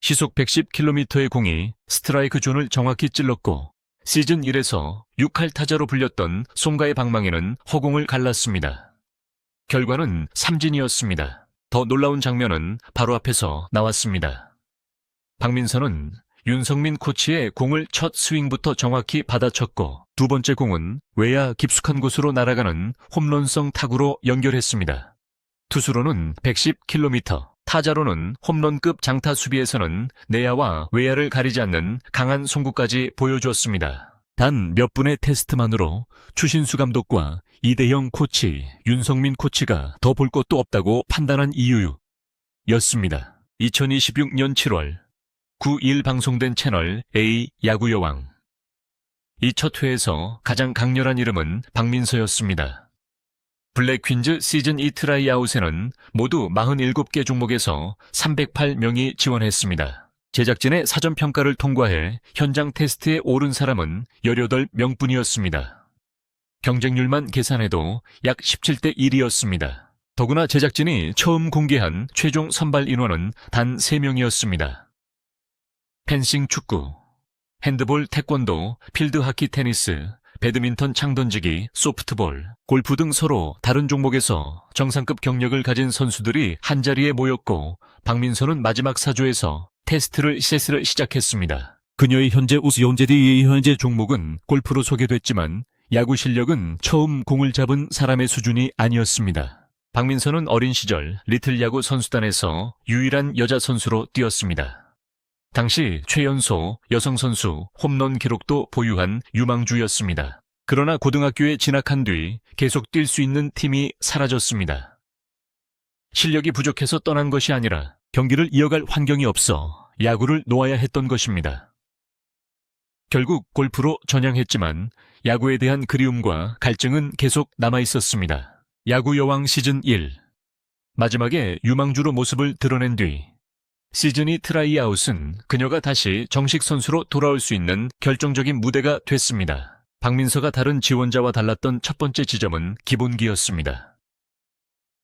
시속 110km의 공이 스트라이크 존을 정확히 찔렀고 시즌 1에서 6할 타자로 불렸던 송가의 방망이는 허공을 갈랐습니다. 결과는 삼진이었습니다. 더 놀라운 장면은 바로 앞에서 나왔습니다. 박민서는 윤성민 코치의 공을 첫 스윙부터 정확히 받아쳤고 두 번째 공은 외야 깊숙한 곳으로 날아가는 홈런성 타구로 연결했습니다. 투수로는 110km, 타자로는 홈런급 장타 수비에서는 내야와 외야를 가리지 않는 강한 송구까지 보여주었습니다. 단 몇 분의 테스트만으로 추신수 감독과 이대형 코치, 윤성민 코치가 더 볼 것도 없다고 판단한 이유였습니다. 2026년 7월 9일 방송된 채널 A 야구여왕. 이 첫 회에서 가장 강렬한 이름은 박민서였습니다. 블랙퀸즈 시즌 2 트라이아웃에는 모두 47개 종목에서 308명이 지원했습니다. 제작진의 사전평가를 통과해 현장 테스트에 오른 사람은 18명뿐이었습니다. 경쟁률만 계산해도 약 17대 1이었습니다. 더구나 제작진이 처음 공개한 최종 선발 인원은 단 3명이었습니다. 펜싱 축구, 핸드볼 태권도, 필드하키 테니스, 배드민턴 창던지기, 소프트볼, 골프 등 서로 다른 종목에서 정상급 경력을 가진 선수들이 한자리에 모였고 박민서는 마지막 4조에서 테스트를 시작했습니다. 그녀의 현재 현재 종목은 골프로 소개됐지만 야구 실력은 처음 공을 잡은 사람의 수준이 아니었습니다. 박민서는 어린 시절 리틀 야구 선수단에서 유일한 여자 선수로 뛰었습니다. 당시 최연소 여성 선수 홈런 기록도 보유한 유망주였습니다. 그러나 고등학교에 진학한 뒤 계속 뛸 수 있는 팀이 사라졌습니다. 실력이 부족해서 떠난 것이 아니라 경기를 이어갈 환경이 없어 야구를 놓아야 했던 것입니다. 결국 골프로 전향했지만 야구에 대한 그리움과 갈증은 계속 남아있었습니다. 야구 여왕 시즌 1. 마지막에 유망주로 모습을 드러낸 뒤 시즌 2 트라이아웃은 그녀가 다시 정식 선수로 돌아올 수 있는 결정적인 무대가 됐습니다. 박민서가 다른 지원자와 달랐던 첫 번째 지점은 기본기였습니다.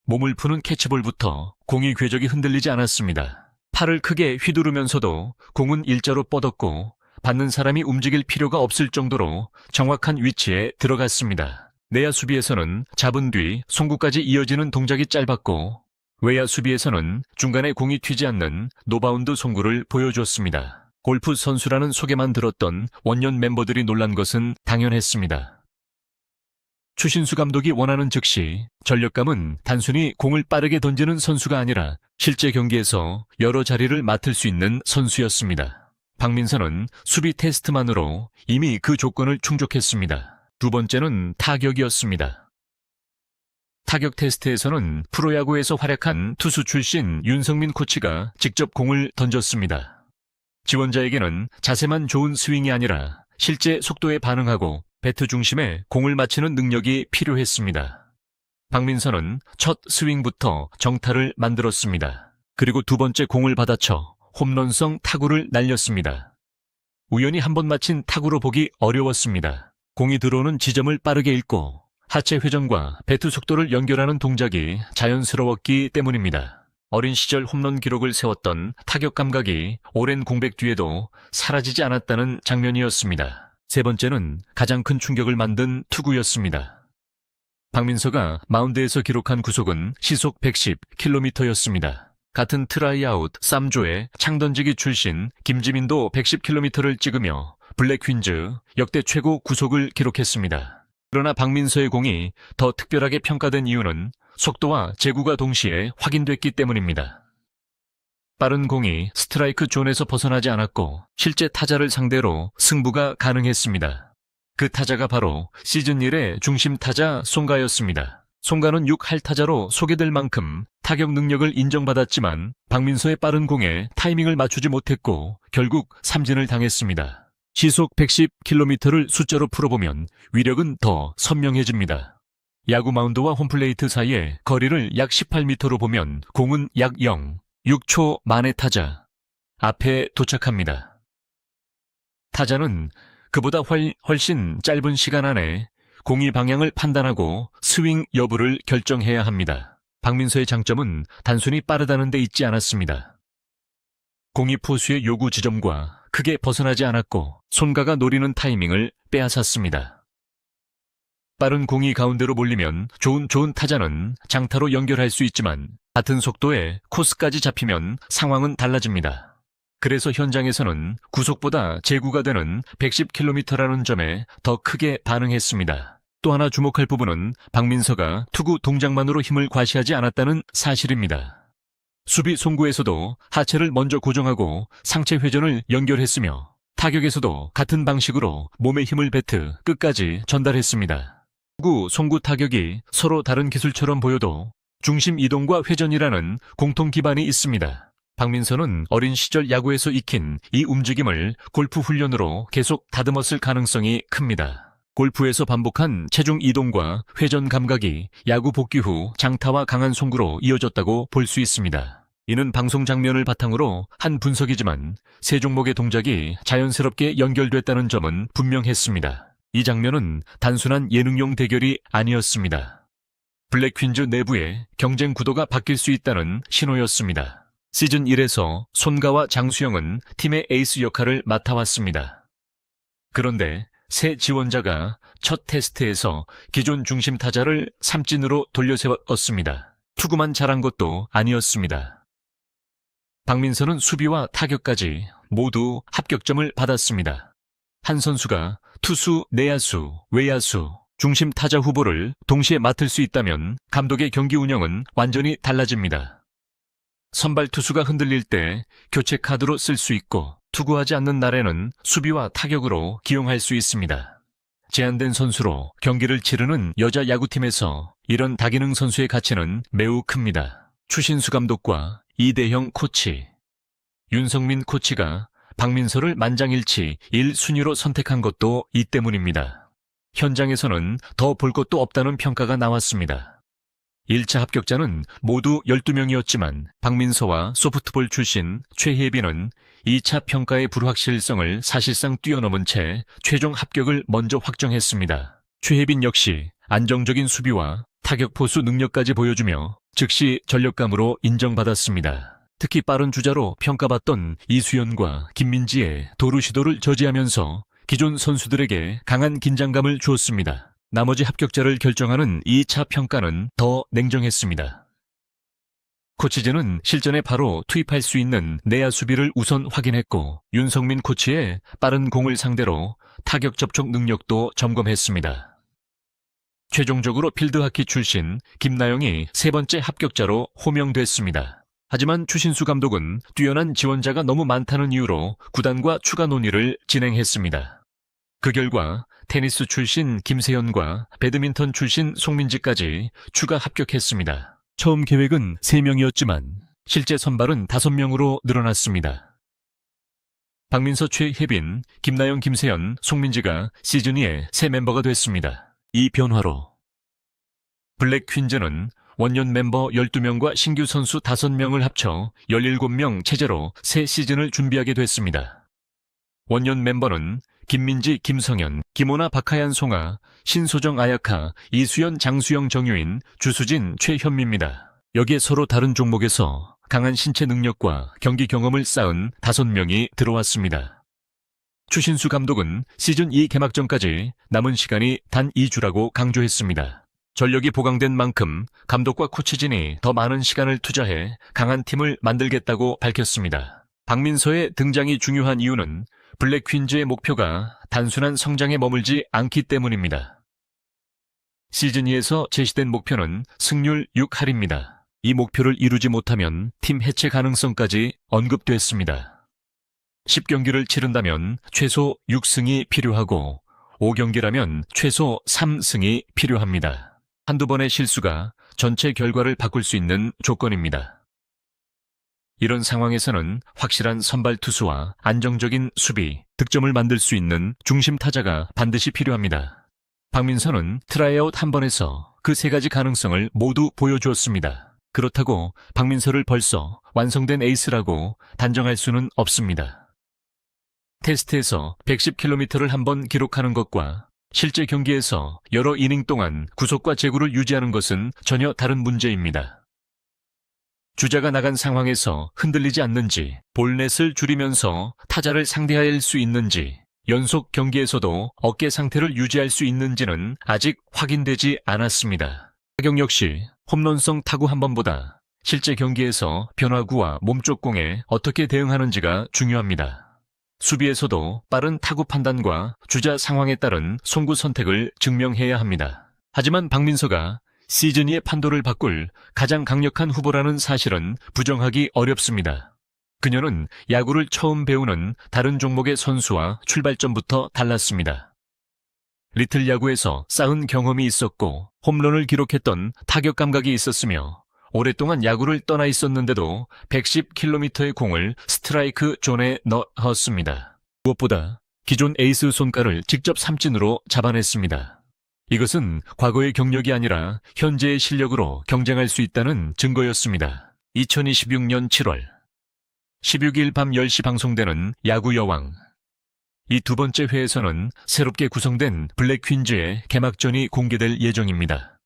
몸을 푸는 캐치볼부터 공이 궤적이 흔들리지 않았습니다. 팔을 크게 휘두르면서도 공은 일자로 뻗었고 받는 사람이 움직일 필요가 없을 정도로 정확한 위치에 들어갔습니다. 내야 수비에서는 잡은 뒤 송구까지 이어지는 동작이 짧았고 외야 수비에서는 중간에 공이 튀지 않는 노바운드 송구를 보여줬습니다. 골프 선수라는 소개만 들었던 원년 멤버들이 놀란 것은 당연했습니다. 추신수 감독이 원하는 즉시 전력감은 단순히 공을 빠르게 던지는 선수가 아니라 실제 경기에서 여러 자리를 맡을 수 있는 선수였습니다. 박민서는 수비 테스트만으로 이미 그 조건을 충족했습니다. 두 번째는 타격이었습니다. 타격 테스트에서는 프로야구에서 활약한 투수 출신 윤성민 코치가 직접 공을 던졌습니다. 지원자에게는 자세만 좋은 스윙이 아니라 실제 속도에 반응하고 배트 중심에 공을 맞히는 능력이 필요했습니다. 박민서는 첫 스윙부터 정타를 만들었습니다. 그리고 두 번째 공을 받아쳐 홈런성 타구를 날렸습니다. 우연히 한 번 맞힌 타구로 보기 어려웠습니다. 공이 들어오는 지점을 빠르게 읽고 하체 회전과 배트 속도를 연결하는 동작이 자연스러웠기 때문입니다. 어린 시절 홈런 기록을 세웠던 타격 감각이 오랜 공백 뒤에도 사라지지 않았다는 장면이었습니다. 세 번째는 가장 큰 충격을 만든 투구였습니다. 박민서가 마운드에서 기록한 구속은 시속 110km였습니다. 같은 트라이아웃 3조의 창던지기 출신 김지민도 110km를 찍으며 블랙퀸즈 역대 최고 구속을 기록했습니다. 그러나 박민서의 공이 더 특별하게 평가된 이유는 속도와 제구가 동시에 확인됐기 때문입니다. 빠른 공이 스트라이크 존에서 벗어나지 않았고 실제 타자를 상대로 승부가 가능했습니다. 그 타자가 바로 시즌 1의 중심 타자 송가였습니다. 송가는 6할 타자로 소개될 만큼 타격 능력을 인정받았지만 박민서의 빠른 공에 타이밍을 맞추지 못했고 결국 삼진을 당했습니다. 시속 110km를 숫자로 풀어보면 위력은 더 선명해집니다. 야구 마운드와 홈플레이트 사이의 거리를 약 18m로 보면 공은 약 6초 만에 타자 앞에 도착합니다. 타자는 그보다 훨씬 짧은 시간 안에 공이 방향을 판단하고 스윙 여부를 결정해야 합니다. 박민서의 장점은 단순히 빠르다는 데 있지 않았습니다. 공이 포수의 요구 지점과 크게 벗어나지 않았고 손가가 노리는 타이밍을 빼앗았습니다. 빠른 공이 가운데로 몰리면 좋은 타자는 장타로 연결할 수 있지만 같은 속도에 코스까지 잡히면 상황은 달라집니다. 그래서 현장에서는 구속보다 제구가 되는 110km라는 점에 더 크게 반응했습니다. 또 하나 주목할 부분은 박민서가 투구 동작만으로 힘을 과시하지 않았다는 사실입니다. 수비 송구에서도 하체를 먼저 고정하고 상체 회전을 연결했으며 타격에서도 같은 방식으로 몸의 힘을 뱉어 끝까지 전달했습니다. 투구, 송구 타격이 서로 다른 기술처럼 보여도 중심 이동과 회전이라는 공통 기반이 있습니다. 박민서는 어린 시절 야구에서 익힌 이 움직임을 골프 훈련으로 계속 다듬었을 가능성이 큽니다. 골프에서 반복한 체중 이동과 회전 감각이 야구 복귀 후 장타와 강한 송구로 이어졌다고 볼 수 있습니다. 이는 방송 장면을 바탕으로 한 분석이지만 세 종목의 동작이 자연스럽게 연결됐다는 점은 분명했습니다. 이 장면은 단순한 예능용 대결이 아니었습니다. 블랙 퀸즈 내부의 경쟁 구도가 바뀔 수 있다는 신호였습니다. 시즌 1에서 손가와 장수영은 팀의 에이스 역할을 맡아왔습니다. 그런데 새 지원자가 첫 테스트에서 기존 중심 타자를 삼진으로 돌려세웠습니다. 투구만 잘한 것도 아니었습니다. 박민서는 수비와 타격까지 모두 합격점을 받았습니다. 한 선수가 투수, 내야수, 외야수, 중심 타자 후보를 동시에 맡을 수 있다면 감독의 경기 운영은 완전히 달라집니다. 선발 투수가 흔들릴 때 교체 카드로 쓸 수 있고 투구하지 않는 날에는 수비와 타격으로 기용할 수 있습니다. 제한된 선수로 경기를 치르는 여자 야구팀에서 이런 다기능 선수의 가치는 매우 큽니다. 추신수 감독과 이대형 코치, 윤성민 코치가 박민서를 만장일치 1순위로 선택한 것도 이 때문입니다. 현장에서는 더 볼 것도 없다는 평가가 나왔습니다. 1차 합격자는 모두 12명이었지만 박민서와 소프트볼 출신 최혜빈은 2차 평가의 불확실성을 사실상 뛰어넘은 채 최종 합격을 먼저 확정했습니다. 최혜빈 역시 안정적인 수비와 타격 포수 능력까지 보여주며 즉시 전력감으로 인정받았습니다. 특히 빠른 주자로 평가받던 이수연과 김민지의 도루 시도를 저지하면서 기존 선수들에게 강한 긴장감을 주었습니다. 나머지 합격자를 결정하는 2차 평가는 더 냉정했습니다. 코치진은 실전에 바로 투입할 수 있는 내야 수비를 우선 확인했고 윤성민 코치의 빠른 공을 상대로 타격 접촉 능력도 점검했습니다. 최종적으로 필드하키 출신 김나영이 세 번째 합격자로 호명됐습니다. 하지만 추신수 감독은 뛰어난 지원자가 너무 많다는 이유로 구단과 추가 논의를 진행했습니다. 그 결과 테니스 출신 김세현과 배드민턴 출신 송민지까지 추가 합격했습니다. 처음 계획은 3명이었지만 실제 선발은 5명으로 늘어났습니다. 박민서, 최혜빈, 김나영, 김세현, 송민지가 시즌 2의 새 멤버가 됐습니다. 이 변화로 블랙 퀸즈는 원년 멤버 12명과 신규 선수 5명을 합쳐 17명 체제로 새 시즌을 준비하게 됐습니다. 원년 멤버는 김민지, 김성현, 김호나, 박하얀, 송아, 신소정, 아야카, 이수연, 장수영, 정유인, 주수진, 최현미입니다. 여기에 서로 다른 종목에서 강한 신체 능력과 경기 경험을 쌓은 5명이 들어왔습니다. 추신수 감독은 시즌 2 개막전까지 남은 시간이 단 2주라고 강조했습니다. 전력이 보강된 만큼 감독과 코치진이 더 많은 시간을 투자해 강한 팀을 만들겠다고 밝혔습니다. 박민서의 등장이 중요한 이유는 블랙 퀸즈의 목표가 단순한 성장에 머물지 않기 때문입니다. 시즌 2에서 제시된 목표는 승률 6할입니다. 이 목표를 이루지 못하면 팀 해체 가능성까지 언급됐습니다. 10경기를 치른다면 최소 6승이 필요하고 5경기라면 최소 3승이 필요합니다. 한두 번의 실수가 전체 결과를 바꿀 수 있는 조건입니다. 이런 상황에서는 확실한 선발 투수와 안정적인 수비, 득점을 만들 수 있는 중심 타자가 반드시 필요합니다. 박민서는 트라이아웃 한 번에서 그 3가지 가능성을 모두 보여주었습니다. 그렇다고 박민서를 벌써 완성된 에이스라고 단정할 수는 없습니다. 테스트에서 110km를 한 번 기록하는 것과 실제 경기에서 여러 이닝 동안 구속과 제구를 유지하는 것은 전혀 다른 문제입니다. 주자가 나간 상황에서 흔들리지 않는지, 볼넷을 줄이면서 타자를 상대할 수 있는지, 연속 경기에서도 어깨 상태를 유지할 수 있는지는 아직 확인되지 않았습니다. 타격 역시 홈런성 타구 한 번보다 실제 경기에서 변화구와 몸쪽 공에 어떻게 대응하는지가 중요합니다. 수비에서도 빠른 타구 판단과 주자 상황에 따른 송구 선택을 증명해야 합니다. 하지만 박민서가 시즌 2의 판도를 바꿀 가장 강력한 후보라는 사실은 부정하기 어렵습니다. 그녀는 야구를 처음 배우는 다른 종목의 선수와 출발점부터 달랐습니다. 리틀 야구에서 쌓은 경험이 있었고 홈런을 기록했던 타격 감각이 있었으며 오랫동안 야구를 떠나 있었는데도 110km의 공을 스트라이크 존에 넣었습니다. 무엇보다 기존 에이스 손가락을 직접 삼진으로 잡아냈습니다. 이것은 과거의 경력이 아니라 현재의 실력으로 경쟁할 수 있다는 증거였습니다. 2026년 7월 16일 밤 10시 방송되는 야구 여왕. 이 두 번째 회에서는 새롭게 구성된 블랙 퀸즈의 개막전이 공개될 예정입니다.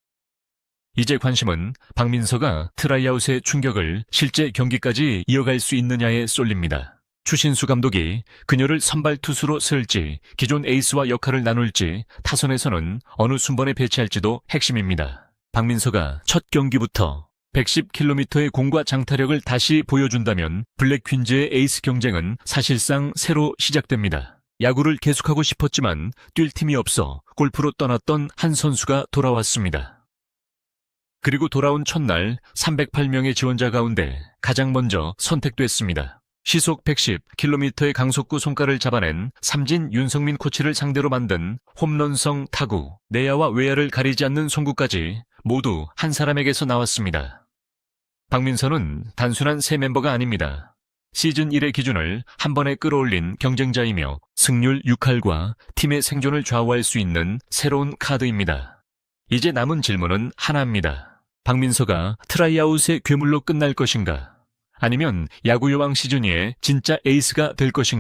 이제 관심은 박민서가 트라이아웃의 충격을 실제 경기까지 이어갈 수 있느냐에 쏠립니다. 추신수 감독이 그녀를 선발 투수로 쓸지, 기존 에이스와 역할을 나눌지, 타선에서는 어느 순번에 배치할지도 핵심입니다. 박민서가 첫 경기부터 110km의 공과 장타력을 다시 보여준다면 블랙 퀸즈의 에이스 경쟁은 사실상 새로 시작됩니다. 야구를 계속하고 싶었지만 뛸 팀이 없어 골프로 떠났던 한 선수가 돌아왔습니다. 그리고 돌아온 첫날 308명의 지원자 가운데 가장 먼저 선택됐습니다. 시속 110km의 강속구 손가락을 잡아낸 삼진 윤성민 코치를 상대로 만든 홈런성 타구, 내야와 외야를 가리지 않는 송구까지 모두 한 사람에게서 나왔습니다. 박민서는 단순한 새 멤버가 아닙니다. 시즌 1의 기준을 한 번에 끌어올린 경쟁자이며 승률 6할과 팀의 생존을 좌우할 수 있는 새로운 카드입니다. 이제 남은 질문은 하나입니다. 박민서가 트라이아웃의 괴물로 끝날 것인가? 아니면 야구 여왕 시즌 2의 진짜 에이스가 될 것인가?